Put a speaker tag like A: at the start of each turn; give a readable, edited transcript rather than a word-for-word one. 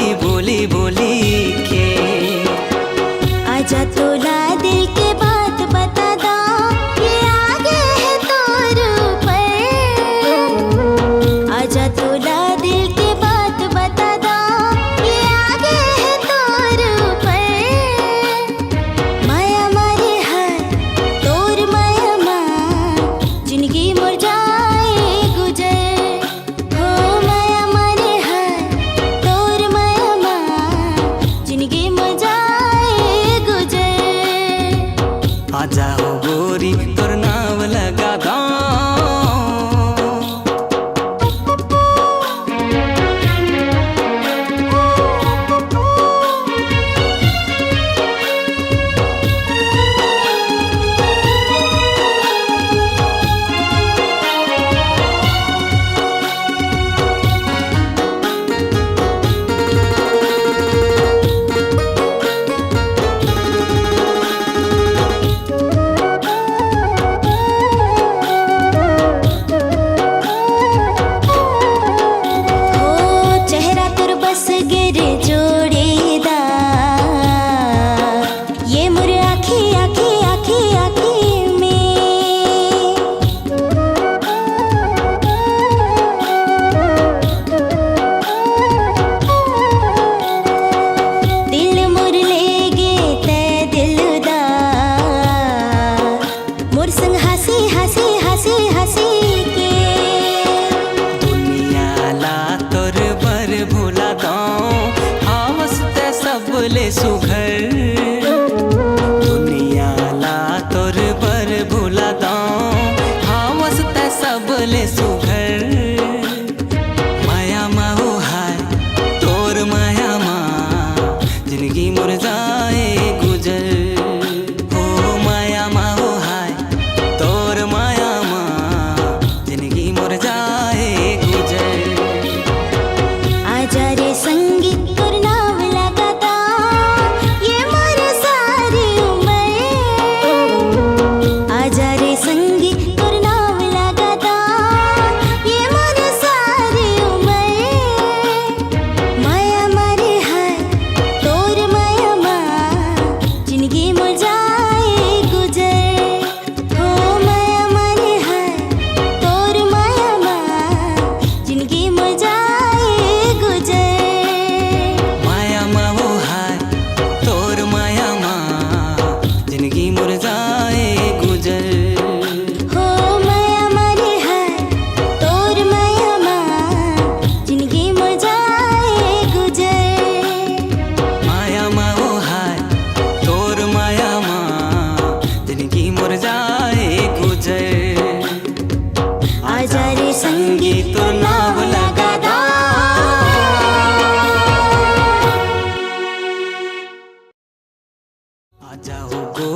A: बोली बोली बोली के।
B: आजा तोला दिल के बात बता दो, ये आगे है तोर ऊपर। आजा तोला दिल के बात बता दो, ये आगे है तोर ऊपर। माया मारे है तोर माया माँ, जिंदगी मोर जाए गुजर। हो माया मारे है तोर माया माँ, जिंदगी मोर जाए गुजर।
A: आजा हो गोरी तोर नाम लगा दो। सबले सुघर दुनिया ला तोर बर भूला दो। हाँ वसते सबले सुघर। माया मा हो हाय तोर माया मा, जिंदगी मोर जाए गुजर। हो माया मा हो हाय तोर माया मा, जिंदगी मोर जाए गुजर।
B: आजा रे संगी तोर नाम लगा दो, ये मोर सारी उम्र। आजा रे संगी तोर नाम लगा दो, ये मोर सारी उम्र। माया मारे है तोर माया माँ, जिंदगी मोर जाए गुजर। हो माया मारे है तोर माया माँ, जिंदगी मोर जाए गुजर।
A: माया मा हो हाय तोर माया मा, जिंदगी मोर जाए गुजर।
B: हो माया मारे है तोर माया माँ, जिंदगी मोर जाए गुजर।
A: माया मा हो हाय तोर माया मा, जिंदगी मोर जाए गुजर।
B: आजा रे संगी तोर नाम लगा दो।
A: आजा हो गो